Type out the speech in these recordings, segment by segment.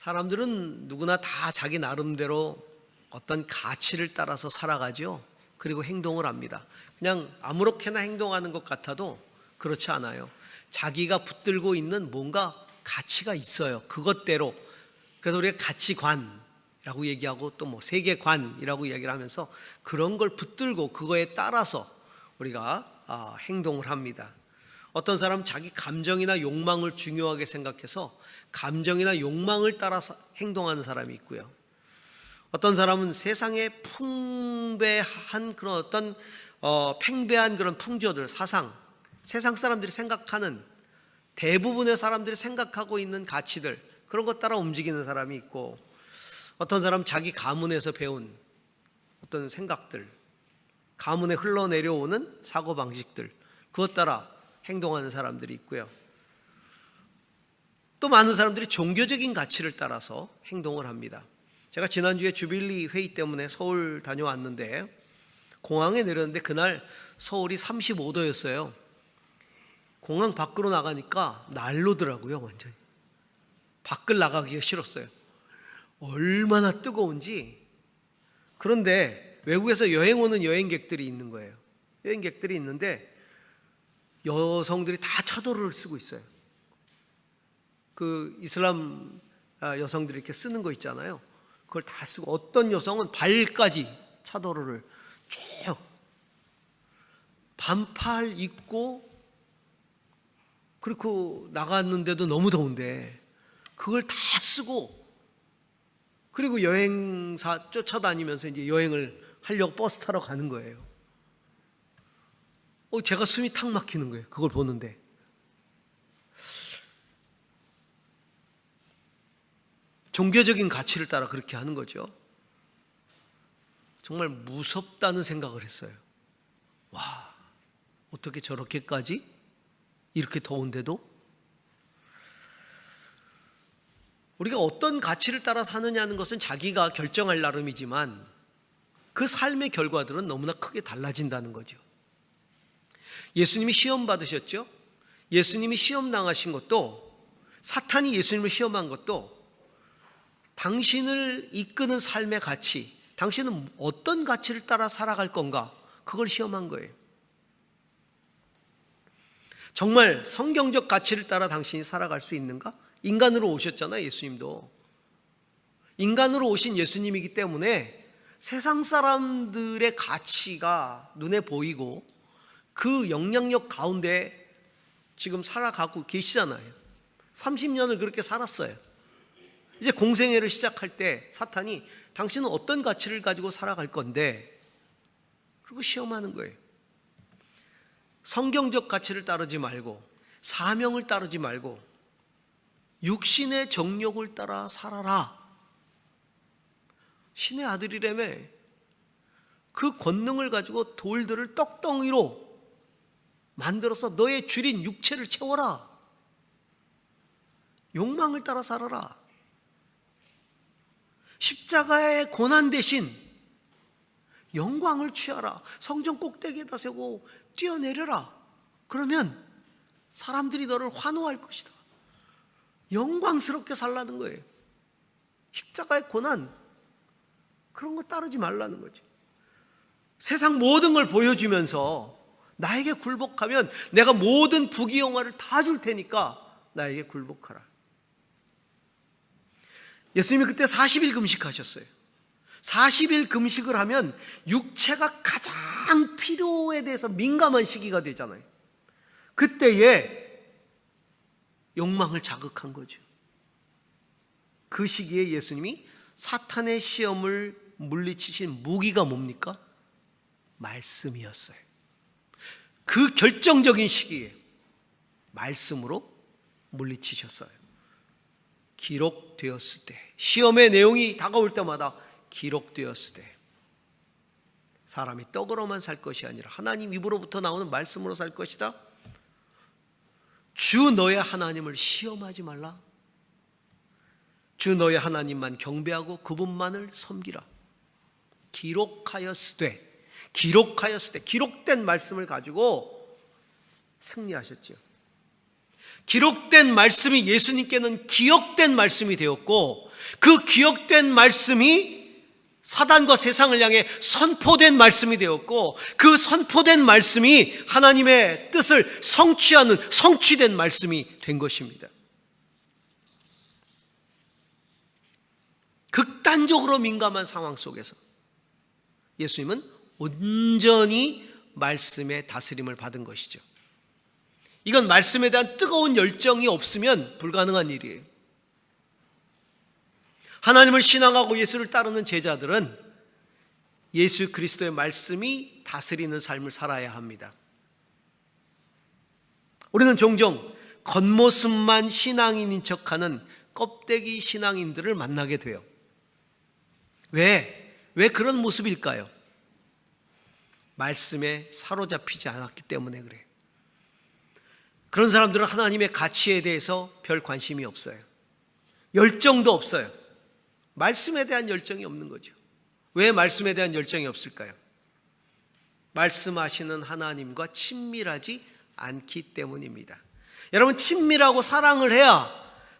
사람들은 누구나 다 자기 나름대로 어떤 가치를 따라서 살아가죠. 그리고 행동을 합니다. 그냥 아무렇게나 행동하는 것 같아도 그렇지 않아요. 자기가 붙들고 있는 뭔가 가치가 있어요. 그것대로. 그래서 우리가 가치관이라고 얘기하고 또 뭐 세계관이라고 얘기를 하면서 그런 걸 붙들고 그거에 따라서 우리가 행동을 합니다. 어떤 사람은 자기 감정이나 욕망을 중요하게 생각해서 감정이나 욕망을 따라서 행동하는 사람이 있고요. 어떤 사람은 세상에 풍배한 그런 어떤 팽배한 그런 풍조들, 사상, 세상 사람들이 생각하는 대부분의 사람들이 생각하고 있는 가치들, 그런 것 따라 움직이는 사람이 있고, 어떤 사람은 자기 가문에서 배운 어떤 생각들, 가문에 흘러내려오는 사고방식들, 그것 따라 행동하는 사람들이 있고요. 또 많은 사람들이 종교적인 가치를 따라서 행동을 합니다. 제가 지난주에 주빌리 회의 때문에 서울 다녀왔는데 공항에 내렸는데 그날 서울이 35도였어요. 공항 밖으로 나가니까 난로더라고요. 완전히 밖을 나가기가 싫었어요. 얼마나 뜨거운지. 그런데 외국에서 여행 오는 여행객들이 있는 거예요. 여행객들이 있는데 여성들이 다 차도를 쓰고 있어요. 그 이슬람 여성들이 이렇게 쓰는 거 있잖아요. 그걸 다 쓰고, 어떤 여성은 발까지 차도를 쭉 반팔 입고 그리고 나갔는데도 너무 더운데 그걸 다 쓰고, 그리고 여행사 쫓아다니면서 이제 여행을 하려고 버스 타러 가는 거예요. 제가 숨이 탁 막히는 거예요. 그걸 보는데. 종교적인 가치를 따라 그렇게 하는 거죠. 정말 무섭다는 생각을 했어요. 와, 어떻게 저렇게까지? 이렇게 더운데도? 우리가 어떤 가치를 따라 사느냐는 것은 자기가 결정할 나름이지만 그 삶의 결과들은 너무나 크게 달라진다는 거죠. 예수님이 시험 받으셨죠? 예수님이 시험 당하신 것도, 사탄이 예수님을 시험한 것도 당신을 이끄는 삶의 가치, 당신은 어떤 가치를 따라 살아갈 건가, 그걸 시험한 거예요. 정말 성경적 가치를 따라 당신이 살아갈 수 있는가? 인간으로 오셨잖아요. 예수님도 인간으로 오신 예수님이기 때문에 세상 사람들의 가치가 눈에 보이고 그 영향력 가운데 지금 살아가고 계시잖아요. 30년을 그렇게 살았어요. 이제 공생애를 시작할 때 사탄이 당신은 어떤 가치를 가지고 살아갈 건데, 그리고 시험하는 거예요. 성경적 가치를 따르지 말고 사명을 따르지 말고 육신의 정욕을 따라 살아라. 신의 아들이라며 그 권능을 가지고 돌들을 떡덩이로 만들어서 너의 줄인 육체를 채워라. 욕망을 따라 살아라. 십자가의 고난 대신 영광을 취하라. 성전 꼭대기에다 세우고 뛰어내려라. 그러면 사람들이 너를 환호할 것이다. 영광스럽게 살라는 거예요. 십자가의 고난, 그런 거 따르지 말라는 거죠. 세상 모든 걸 보여주면서 나에게 굴복하면 내가 모든 부귀영화를 다 줄 테니까 나에게 굴복하라. 예수님이 그때 40일 금식하셨어요. 40일 금식을 하면 육체가 가장 필요에 대해서 민감한 시기가 되잖아요. 그때에 욕망을 자극한 거죠. 그 시기에 예수님이 사탄의 시험을 물리치신 무기가 뭡니까? 말씀이었어요. 그 결정적인 시기에 말씀으로 물리치셨어요. 기록되었을 때, 시험의 내용이 다가올 때마다 기록되었을 때, 사람이 떡으로만 살 것이 아니라 하나님 입으로부터 나오는 말씀으로 살 것이다. 주 너의 하나님을 시험하지 말라. 주 너의 하나님만 경배하고 그분만을 섬기라. 기록하였으되, 기록된 말씀을 가지고 승리하셨죠. 기록된 말씀이 예수님께는 기억된 말씀이 되었고, 그 기억된 말씀이 사단과 세상을 향해 선포된 말씀이 되었고, 그 선포된 말씀이 하나님의 뜻을 성취하는 성취된 말씀이 된 것입니다. 극단적으로 민감한 상황 속에서 예수님은 온전히 말씀의 다스림을 받은 것이죠. 이건 말씀에 대한 뜨거운 열정이 없으면 불가능한 일이에요. 하나님을 신앙하고 예수를 따르는 제자들은 예수 그리스도의 말씀이 다스리는 삶을 살아야 합니다. 우리는 종종 겉모습만 신앙인인 척하는 껍데기 신앙인들을 만나게 돼요. 왜 그런 모습일까요? 말씀에 사로잡히지 않았기 때문에 그래요. 그런 사람들은 하나님의 가치에 대해서 별 관심이 없어요. 열정도 없어요. 말씀에 대한 열정이 없는 거죠. 왜 말씀에 대한 열정이 없을까요? 말씀하시는 하나님과 친밀하지 않기 때문입니다. 여러분, 친밀하고 사랑을 해야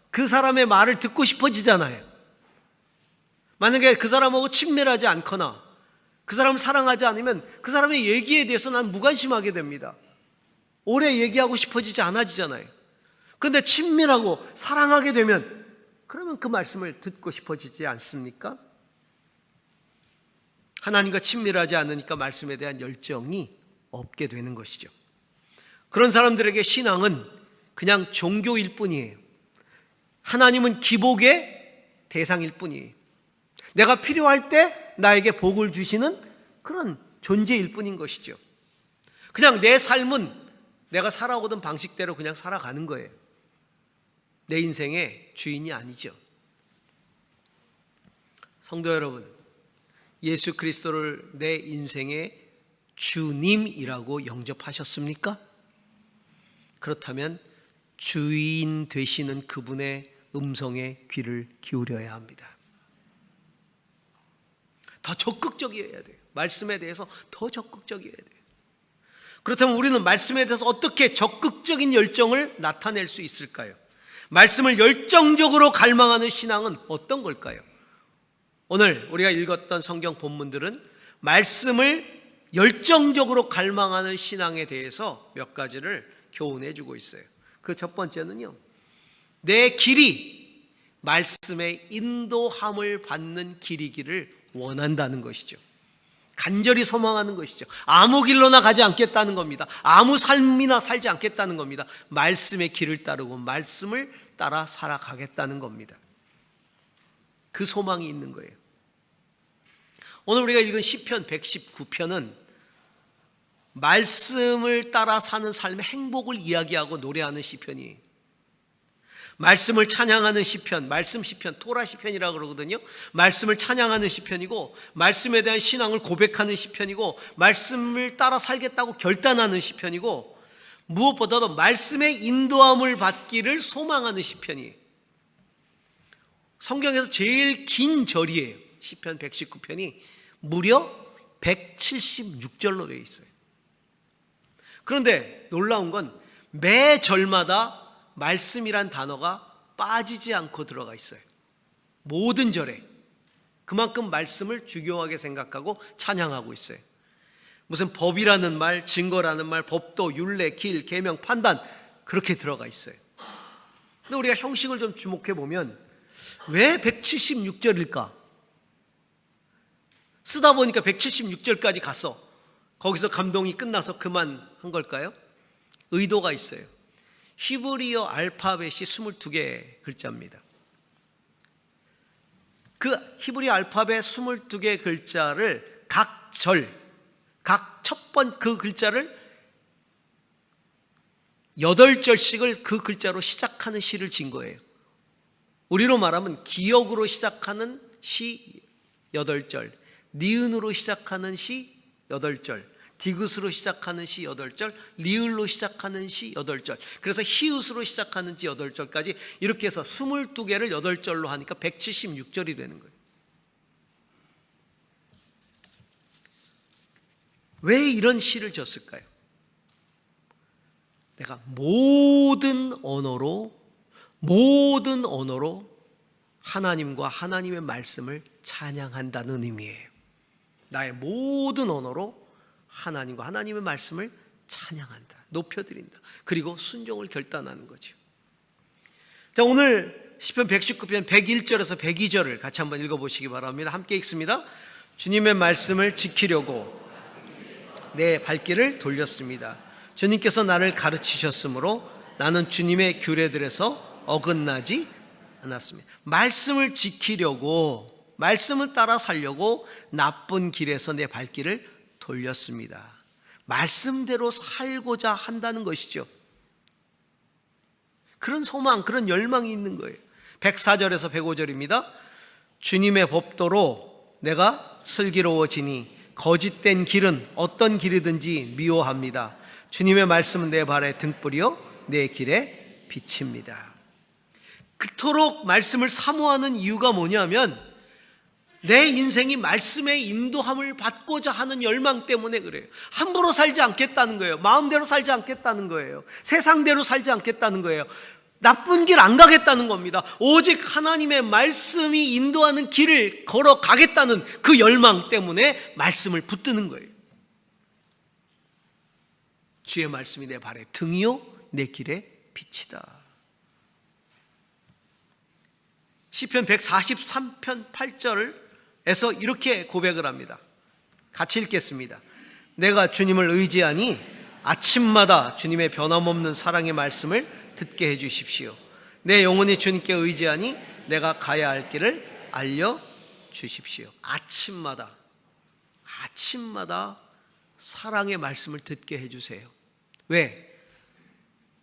그 사람의 말을 듣고 싶어지잖아요. 만약에 그 사람하고 친밀하지 않거나 그 사람을 사랑하지 않으면 그 사람의 얘기에 대해서 난 무관심하게 됩니다. 오래 얘기하고 싶어지지 않아지잖아요. 그런데 친밀하고 사랑하게 되면 그러면 그 말씀을 듣고 싶어지지 않습니까? 하나님과 친밀하지 않으니까 말씀에 대한 열정이 없게 되는 것이죠. 그런 사람들에게 신앙은 그냥 종교일 뿐이에요. 하나님은 기복의 대상일 뿐이에요. 내가 필요할 때 나에게 복을 주시는 그런 존재일 뿐인 것이죠. 그냥 내 삶은 내가 살아오던 방식대로 그냥 살아가는 거예요. 내 인생의 주인이 아니죠. 성도 여러분, 예수 그리스도를 내 인생의 주님이라고 영접하셨습니까? 그렇다면 주인 되시는 그분의 음성에 귀를 기울여야 합니다. 더 적극적이어야 돼요. 말씀에 대해서 더 적극적이어야 돼요. 그렇다면 우리는 말씀에 대해서 어떻게 적극적인 열정을 나타낼 수 있을까요? 말씀을 열정적으로 갈망하는 신앙은 어떤 걸까요? 오늘 우리가 읽었던 성경 본문들은 말씀을 열정적으로 갈망하는 신앙에 대해서 몇 가지를 교훈해 주고 있어요. 그 첫 번째는요, 내 길이 말씀의 인도함을 받는 길이기를 원한다는 것이죠. 간절히 소망하는 것이죠. 아무 길로나 가지 않겠다는 겁니다. 아무 삶이나 살지 않겠다는 겁니다. 말씀의 길을 따르고 말씀을 따라 살아가겠다는 겁니다. 그 소망이 있는 거예요. 오늘 우리가 읽은 시편 119편은 말씀을 따라 사는 삶의 행복을 이야기하고 노래하는 시편이에요. 말씀을 찬양하는 시편, 말씀 시편, 토라 시편이라고 그러거든요. 말씀을 찬양하는 시편이고, 말씀에 대한 신앙을 고백하는 시편이고, 말씀을 따라 살겠다고 결단하는 시편이고, 무엇보다도 말씀의 인도함을 받기를 소망하는 시편이에요. 성경에서 제일 긴 절이에요. 시편 119편이 무려 176절로 되어 있어요. 그런데 놀라운 건 매 절마다 말씀이란 단어가 빠지지 않고 들어가 있어요. 모든 절에. 그만큼 말씀을 중요하게 생각하고 찬양하고 있어요. 무슨 법이라는 말, 증거라는 말, 법도, 율례, 길, 계명, 판단, 그렇게 들어가 있어요. 근데 우리가 형식을 좀 주목해 보면 왜 176절일까? 쓰다 보니까 176절까지 갔어. 거기서 감동이 끝나서 그만한 걸까요? 의도가 있어요. 히브리어 알파벳이 22개의 글자입니다. 그 히브리 알파벳 22개 글자를 각 절, 각 첫 번 그 글자를 8절씩을 그 글자로 시작하는 시를 진 거예요. 우리로 말하면 기역으로 시작하는 시 8절, 니은으로 시작하는 시 8절, 디귿으로 시작하는 시 8절, 리을로 시작하는 시 8절, 그래서 히읗으로 시작하는 시 8절까지 이렇게 해서 22개를 8절로 하니까 176절이 되는 거예요. 왜 이런 시를 졌을까요? 내가 모든 언어로 하나님과 하나님의 말씀을 찬양한다는 의미예요. 나의 모든 언어로 하나님과 하나님의 말씀을 찬양한다, 높여드린다, 그리고 순종을 결단하는 거죠. 자, 오늘 시편 119편 101절에서 102절을 같이 한번 읽어보시기 바랍니다. 함께 읽습니다. 주님의 말씀을 지키려고 내 발길을 돌렸습니다. 주님께서 나를 가르치셨으므로 나는 주님의 규례들에서 어긋나지 않았습니다. 말씀을 지키려고, 말씀을 따라 살려고 나쁜 길에서 내 발길을 돌렸습니다. 말씀대로 살고자 한다는 것이죠. 그런 소망, 그런 열망이 있는 거예요. 104절에서 105절입니다. 주님의 법도로 내가 슬기로워지니 거짓된 길은 어떤 길이든지 미워합니다. 주님의 말씀은 내 발의 등불이요 내 길에 빛입니다. 그토록 말씀을 사모하는 이유가 뭐냐면 내 인생이 말씀의 인도함을 받고자 하는 열망 때문에 그래요. 함부로 살지 않겠다는 거예요. 마음대로 살지 않겠다는 거예요. 세상대로 살지 않겠다는 거예요. 나쁜 길 안 가겠다는 겁니다. 오직 하나님의 말씀이 인도하는 길을 걸어가겠다는 그 열망 때문에 말씀을 붙드는 거예요. 주의 말씀이 내 발의 등이요 내 길의 빛이다. 시편 143편 8절에서 이렇게 고백을 합니다. 같이 읽겠습니다. 내가 주님을 의지하니 아침마다 주님의 변함없는 사랑의 말씀을 듣게 해주십시오. 내 영혼이 주님께 의지하니 내가 가야 할 길을 알려주십시오. 아침마다 사랑의 말씀을 듣게 해주세요. 왜?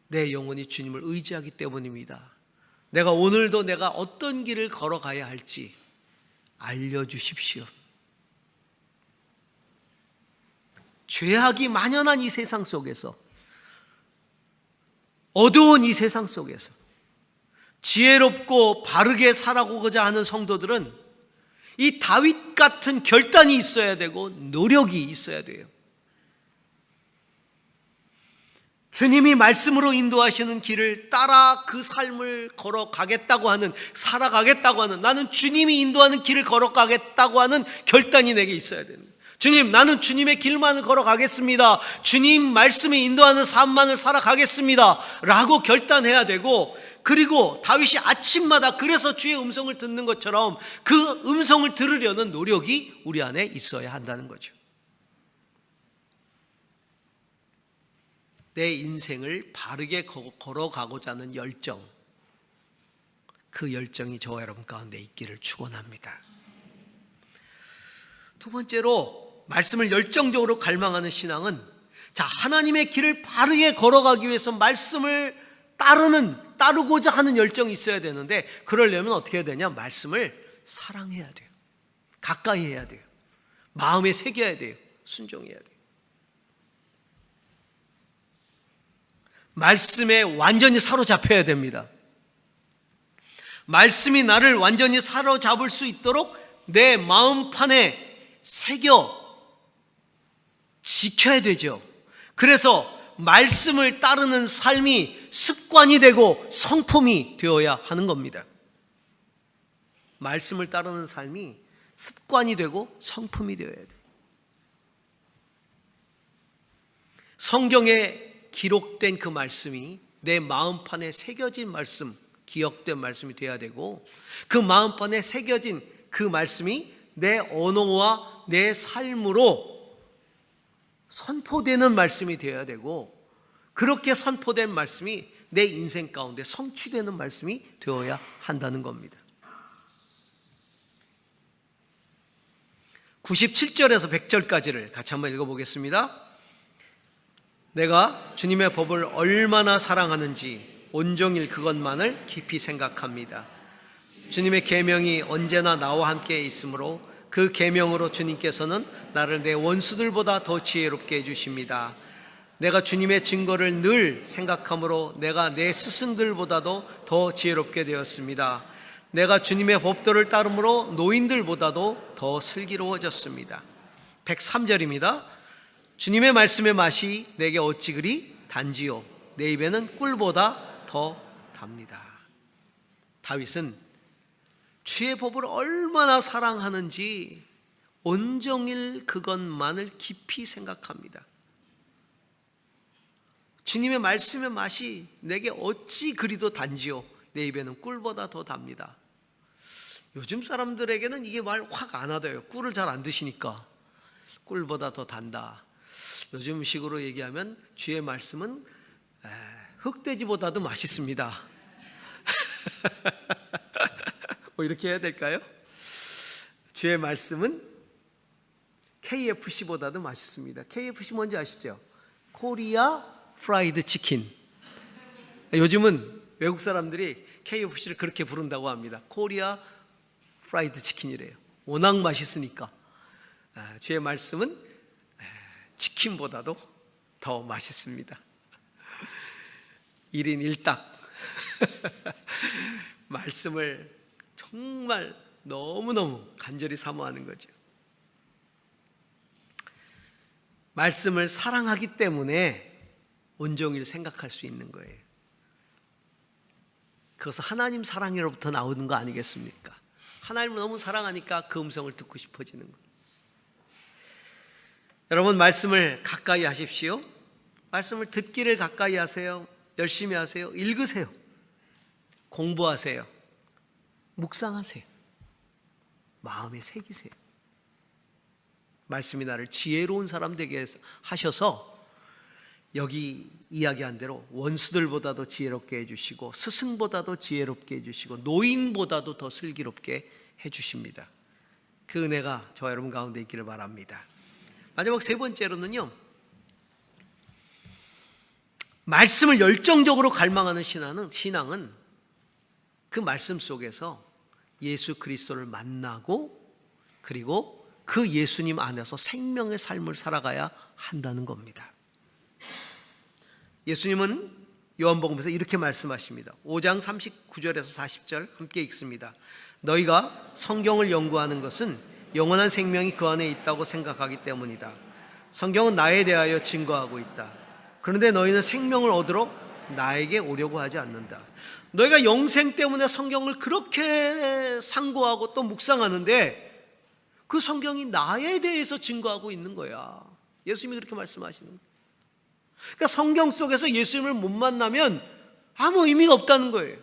내 영혼이 주님을 의지하기 때문입니다. 내가 오늘도 내가 어떤 길을 걸어가야 할지 알려주십시오. 죄악이 만연한 이 세상 속에서, 어두운 이 세상 속에서 지혜롭고 바르게 살아가고자 하는 성도들은 이 다윗 같은 결단이 있어야 되고 노력이 있어야 돼요. 주님이 말씀으로 인도하시는 길을 따라 그 삶을 걸어가겠다고 하는, 살아가겠다고 하는, 나는 주님이 인도하는 길을 걸어가겠다고 하는 결단이 내게 있어야 됩니다. 주님, 나는 주님의 길만을 걸어가겠습니다. 주님 말씀이 인도하는 삶만을 살아가겠습니다 라고 결단해야 되고, 그리고 다윗이 아침마다 그래서 주의 음성을 듣는 것처럼 그 음성을 들으려는 노력이 우리 안에 있어야 한다는 거죠. 내 인생을 바르게 걸어가고자 하는 열정, 그 열정이 저와 여러분 가운데 있기를 축원합니다. 두 번째로 말씀을 열정적으로 갈망하는 신앙은, 자, 하나님의 길을 바르게 걸어가기 위해서 말씀을 따르고자 하는 열정이 있어야 되는데, 그러려면 어떻게 해야 되냐? 말씀을 사랑해야 돼요. 가까이 해야 돼요. 마음에 새겨야 돼요. 순종해야 돼요. 말씀에 완전히 사로잡혀야 됩니다. 말씀이 나를 완전히 사로잡을 수 있도록 내 마음판에 새겨 지켜야 되죠. 그래서 말씀을 따르는 삶이 습관이 되고 성품이 되어야 하는 겁니다. 말씀을 따르는 삶이 습관이 되고 성품이 되어야 돼요. 성경에 기록된 그 말씀이 내 마음판에 새겨진 말씀, 기억된 말씀이 되어야 되고, 그 마음판에 새겨진 그 말씀이 내 언어와 내 삶으로 선포되는 말씀이 되어야 되고, 그렇게 선포된 말씀이 내 인생 가운데 성취되는 말씀이 되어야 한다는 겁니다. 97절에서 100절까지를 같이 한번 읽어보겠습니다. 내가 주님의 법을 얼마나 사랑하는지 온종일 그것만을 깊이 생각합니다. 주님의 계명이 언제나 나와 함께 있으므로 그 계명으로 주님께서는 나를 내 원수들보다 더 지혜롭게 해주십니다. 내가 주님의 증거를 늘 생각함으로 내가 내 스승들보다도 더 지혜롭게 되었습니다. 내가 주님의 법도를 따름으로 노인들보다도 더 슬기로워졌습니다. 103절입니다. 주님의 말씀의 맛이 내게 어찌 그리 단지요, 내 입에는 꿀보다 더 답니다. 다윗은 주의 법을 얼마나 사랑하는지 온종일 그것만을 깊이 생각합니다. 주님의 말씀의 맛이 내게 어찌 그리도 단지요, 내 입에는 꿀보다 더 답니다. 요즘 사람들에게는 이게 말 확 안 와닿아요. 꿀을 잘 안 드시니까. 꿀보다 더 단다. 요즘 식으로 얘기하면 주의 말씀은 흑돼지보다도 맛있습니다. 뭐 이렇게 해야 될까요? 주의 말씀은 KFC보다도 맛있습니다. KFC 뭔지 아시죠? 코리아 프라이드 치킨. 요즘은 외국 사람들이 KFC를 그렇게 부른다고 합니다. 코리아 프라이드 치킨이래요. 워낙 맛있으니까. 주의 말씀은 치킨보다도 더 맛있습니다. 1인 1닭. 말씀을 정말 너무너무 간절히 사모하는 거죠. 말씀을 사랑하기 때문에 온종일 생각할 수 있는 거예요. 그것은 하나님 사랑으로부터 나오는 거 아니겠습니까? 하나님을 너무 사랑하니까 그 음성을 듣고 싶어지는 거예요. 여러분, 말씀을 가까이 하십시오. 말씀을 듣기를 가까이 하세요. 열심히 하세요. 읽으세요. 공부하세요. 묵상하세요. 마음에 새기세요. 말씀이 나를 지혜로운 사람 되게 하셔서 여기 이야기한 대로 원수들보다도 지혜롭게 해주시고 스승보다도 지혜롭게 해주시고 노인보다도 더 슬기롭게 해주십니다. 그 은혜가 저와 여러분 가운데 있기를 바랍니다. 마지막 세 번째로는요, 말씀을 열정적으로 갈망하는 신앙은 그 말씀 속에서 예수 그리스도를 만나고 그리고 그 예수님 안에서 생명의 삶을 살아가야 한다는 겁니다. 예수님은 요한복음에서 이렇게 말씀하십니다. 5장 39절에서 40절 함께 읽습니다. 너희가 성경을 연구하는 것은 영원한 생명이 그 안에 있다고 생각하기 때문이다. 성경은 나에 대하여 증거하고 있다. 그런데 너희는 생명을 얻으러 나에게 오려고 하지 않는다. 너희가 영생 때문에 성경을 그렇게 상고하고 또 묵상하는데 그 성경이 나에 대해서 증거하고 있는 거야. 예수님이 그렇게 말씀하시는 거예요. 그러니까 성경 속에서 예수님을 못 만나면 아무 의미가 없다는 거예요.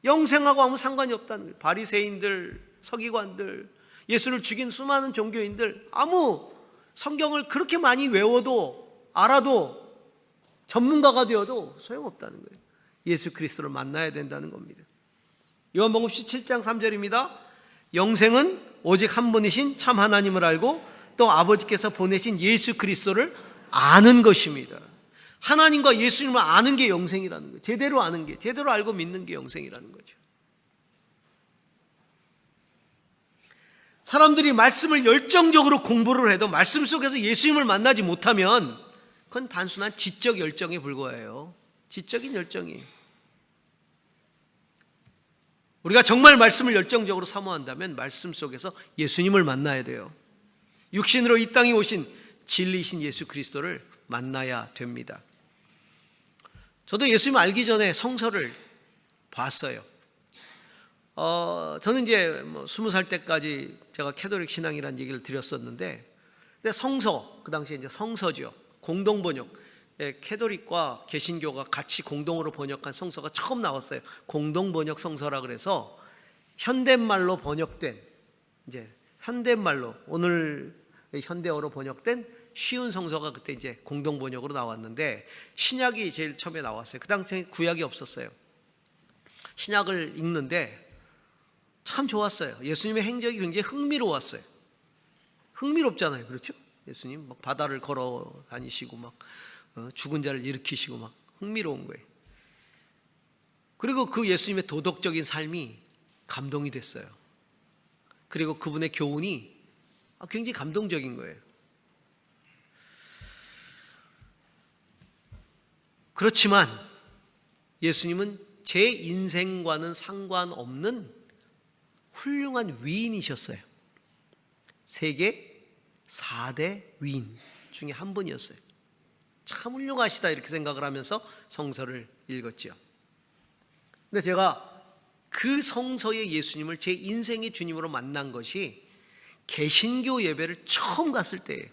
영생하고 아무 상관이 없다는 거예요. 바리새인들, 서기관들, 예수를 죽인 수많은 종교인들, 아무 성경을 그렇게 많이 외워도 알아도 전문가가 되어도 소용없다는 거예요. 예수 그리스도를 만나야 된다는 겁니다. 요한복음 17장 3절입니다. 영생은 오직 한 분이신 참 하나님을 알고 또 아버지께서 보내신 예수 그리스도를 아는 것입니다. 하나님과 예수님을 아는 게 영생이라는 거예요. 제대로 아는 게, 제대로 알고 믿는 게 영생이라는 거죠. 사람들이 말씀을 열정적으로 공부를 해도 말씀 속에서 예수님을 만나지 못하면 그건 단순한 지적 열정에 불과해요. 지적인 열정이. 우리가 정말 말씀을 열정적으로 사모한다면 말씀 속에서 예수님을 만나야 돼요. 육신으로 이 땅에 오신 진리이신 예수 그리스도를 만나야 됩니다. 저도 예수님 알기 전에 성서를 봤어요. 저는 이제 20살 때까지 제가 캐톨릭 신앙이라는 얘기를 드렸었는데, 근데 성서, 그 당시에 이제 성서죠. 공동 번역. 캐톨릭과 개신교가 같이 공동으로 번역한 성서가 처음 나왔어요. 공동 번역 성서라 그래서 현대말로 번역된, 이제 현대말로 오늘 현대어로 번역된 쉬운 성서가 그때 이제 공동 번역으로 나왔는데, 신약이 제일 처음에 나왔어요. 그 당시에 구약이 없었어요. 신약을 읽는데 참 좋았어요. 예수님의 행적이 굉장히 흥미로웠어요. 흥미롭잖아요, 그렇죠? 예수님 막 바다를 걸어 다니시고 막 죽은 자를 일으키시고 막 흥미로운 거예요. 그리고 그 예수님의 도덕적인 삶이 감동이 됐어요. 그리고 그분의 교훈이 굉장히 감동적인 거예요. 그렇지만 예수님은 제 인생과는 상관없는 훌륭한 위인이셨어요. 세계 4대 위인 중에 한 분이었어요. 참 훌륭하시다 이렇게 생각을 하면서 성서를 읽었죠. 근데 제가 그 성서의 예수님을 제 인생의 주님으로 만난 것이 개신교 예배를 처음 갔을 때예요.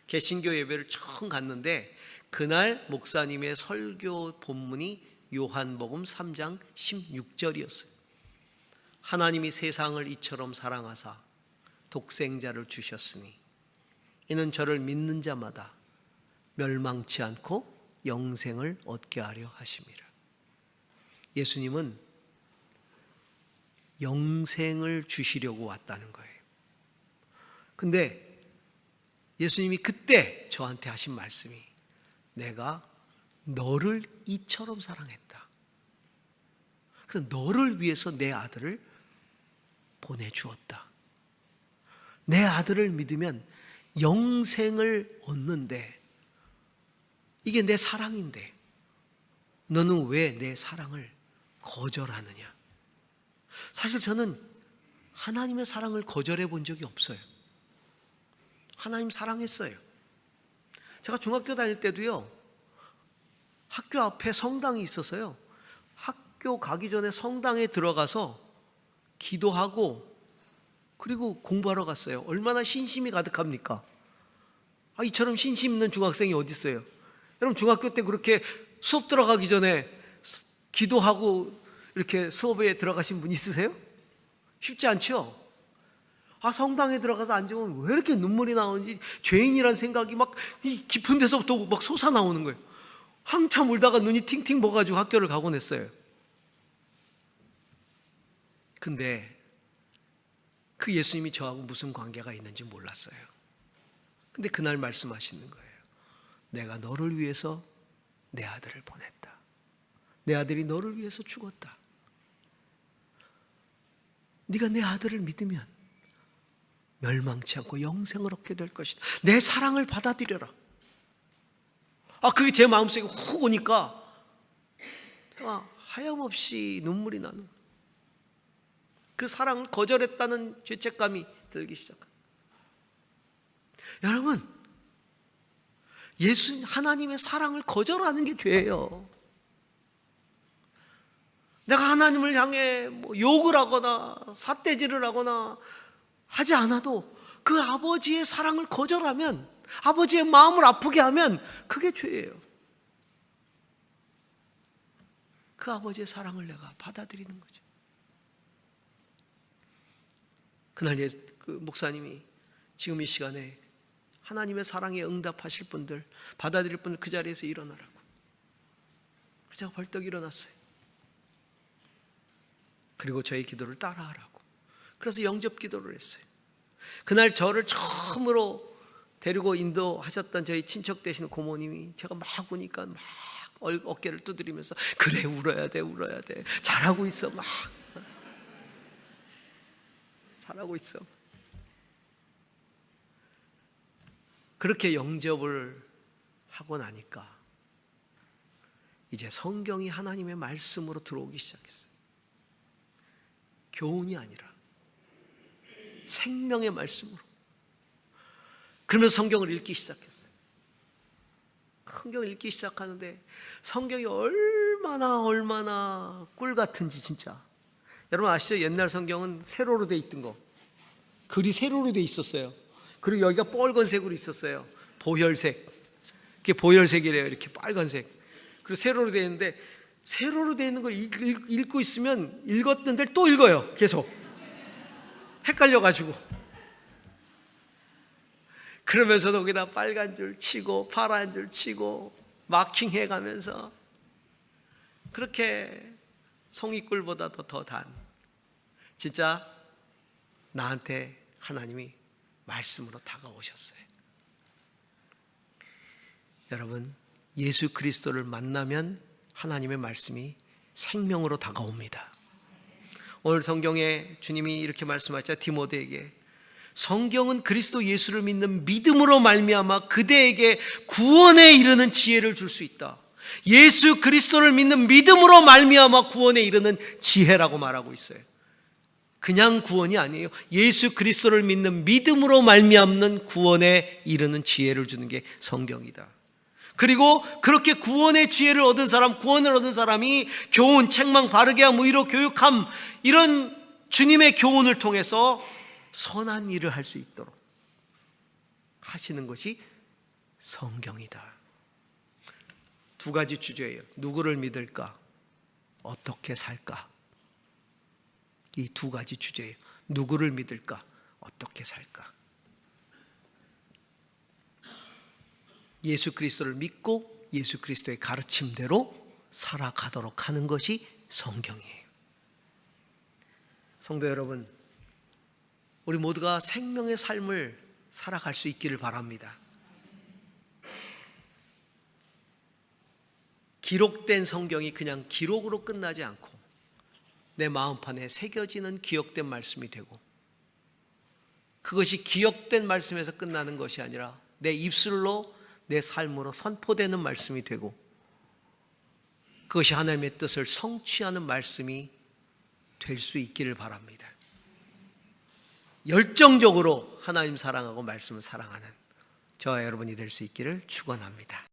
개신교 예배를 처음 갔는데 그날 목사님의 설교 본문이 요한복음 3장 16절이었어요. 하나님이 세상을 이처럼 사랑하사 독생자를 주셨으니 이는 저를 믿는 자마다 멸망치 않고 영생을 얻게 하려 하심이라. 예수님은 영생을 주시려고 왔다는 거예요. 근데 예수님이 그때 저한테 하신 말씀이 내가 너를 이처럼 사랑했다. 그래서 너를 위해서 내 아들을 보내주었다. 내 아들을 믿으면 영생을 얻는데 이게 내 사랑인데 너는 왜 내 사랑을 거절하느냐? 사실 저는 하나님의 사랑을 거절해 본 적이 없어요. 하나님 사랑했어요. 제가 중학교 다닐 때도요, 학교 앞에 성당이 있어서요, 학교 가기 전에 성당에 들어가서 기도하고 그리고 공부하러 갔어요. 얼마나 신심이 가득합니까? 이처럼 신심 있는 중학생이 어디 있어요? 여러분 중학교 때 그렇게 수업 들어가기 전에 기도하고 이렇게 수업에 들어가신 분 있으세요? 쉽지 않죠? 성당에 들어가서 앉으면 왜 이렇게 눈물이 나오는지 죄인이란 생각이 막 이 깊은 데서부터 막 솟아나오는 거예요. 한참 울다가 눈이 팅팅 먹어가지고 학교를 가곤 했어요. 근데 그 예수님이 저하고 무슨 관계가 있는지 몰랐어요. 근데 그날 말씀하시는 거예요. 내가 너를 위해서 내 아들을 보냈다. 내 아들이 너를 위해서 죽었다. 네가 내 아들을 믿으면 멸망치 않고 영생을 얻게 될 것이다. 내 사랑을 받아들여라. 그게 제 마음속에 훅 오니까 제가 하염없이 눈물이 나는 거예요. 그 사랑을 거절했다는 죄책감이 들기 시작합니다. 여러분, 하나님의 사랑을 거절하는 게 죄예요. 내가 하나님을 향해 욕을 하거나 삿대질을 하거나 하지 않아도 그 아버지의 사랑을 거절하면, 아버지의 마음을 아프게 하면 그게 죄예요. 그 아버지의 사랑을 내가 받아들이는 거죠. 그날 그 목사님이 지금 이 시간에 하나님의 사랑에 응답하실 분들, 받아들일 분들 그 자리에서 일어나라고. 제가 벌떡 일어났어요. 그리고 저희 기도를 따라하라고. 그래서 영접 기도를 했어요. 그날 저를 처음으로 데리고 인도하셨던 저희 친척 되시는 고모님이 제가 막 우니까 막 어깨를 두드리면서 그래 울어야 돼 울어야 돼 잘하고 있어 막 잘하고 있어. 그렇게 영접을 하고 나니까 이제 성경이 하나님의 말씀으로 들어오기 시작했어요. 교훈이 아니라 생명의 말씀으로. 그러면서 성경을 읽기 시작했어요. 성경을 읽기 시작하는데 성경이 얼마나 꿀 같은지 진짜. 여러분 아시죠? 옛날 성경은 세로로 돼 있던 거, 글이 세로로 돼 있었어요. 그리고 여기가 빨간색으로 있었어요. 보혈색. 그게 보혈색이래요. 이렇게 빨간색. 그리고 세로로 돼 있는데 세로로 돼 있는 걸 읽고 있으면 읽었는데 또 읽어요. 계속. 헷갈려가지고. 그러면서도 거기다 빨간 줄 치고 파란 줄 치고 마킹해 가면서 그렇게 송이꿀보다도 더 단 진짜 나한테 하나님이 말씀으로 다가오셨어요. 여러분, 예수 그리스도를 만나면 하나님의 말씀이 생명으로 다가옵니다. 오늘 성경에 주님이 이렇게 말씀하셨죠. 디모데에게 성경은 그리스도 예수를 믿는 믿음으로 말미암아 그대에게 구원에 이르는 지혜를 줄 수 있다. 예수 그리스도를 믿는 믿음으로 말미암아 구원에 이르는 지혜라고 말하고 있어요. 그냥 구원이 아니에요. 예수 그리스도를 믿는 믿음으로 말미암는 구원에 이르는 지혜를 주는 게 성경이다. 그리고 그렇게 구원의 지혜를 얻은 사람, 구원을 얻은 사람이 교훈, 책망, 바르게 함, 의로 교육함, 이런 주님의 교훈을 통해서 선한 일을 할 수 있도록 하시는 것이 성경이다. 두 가지 주제예요. 누구를 믿을까? 어떻게 살까? 이 두 가지 주제예요. 누구를 믿을까? 어떻게 살까? 예수 그리스도를 믿고 예수 그리스도의 가르침대로 살아가도록 하는 것이 성경이에요. 성도 여러분, 우리 모두가 생명의 삶을 살아갈 수 있기를 바랍니다. 기록된 성경이 그냥 기록으로 끝나지 않고 내 마음판에 새겨지는 기억된 말씀이 되고, 그것이 기억된 말씀에서 끝나는 것이 아니라 내 입술로 내 삶으로 선포되는 말씀이 되고, 그것이 하나님의 뜻을 성취하는 말씀이 될 수 있기를 바랍니다. 열정적으로 하나님 사랑하고 말씀을 사랑하는 저와 여러분이 될 수 있기를 축원합니다.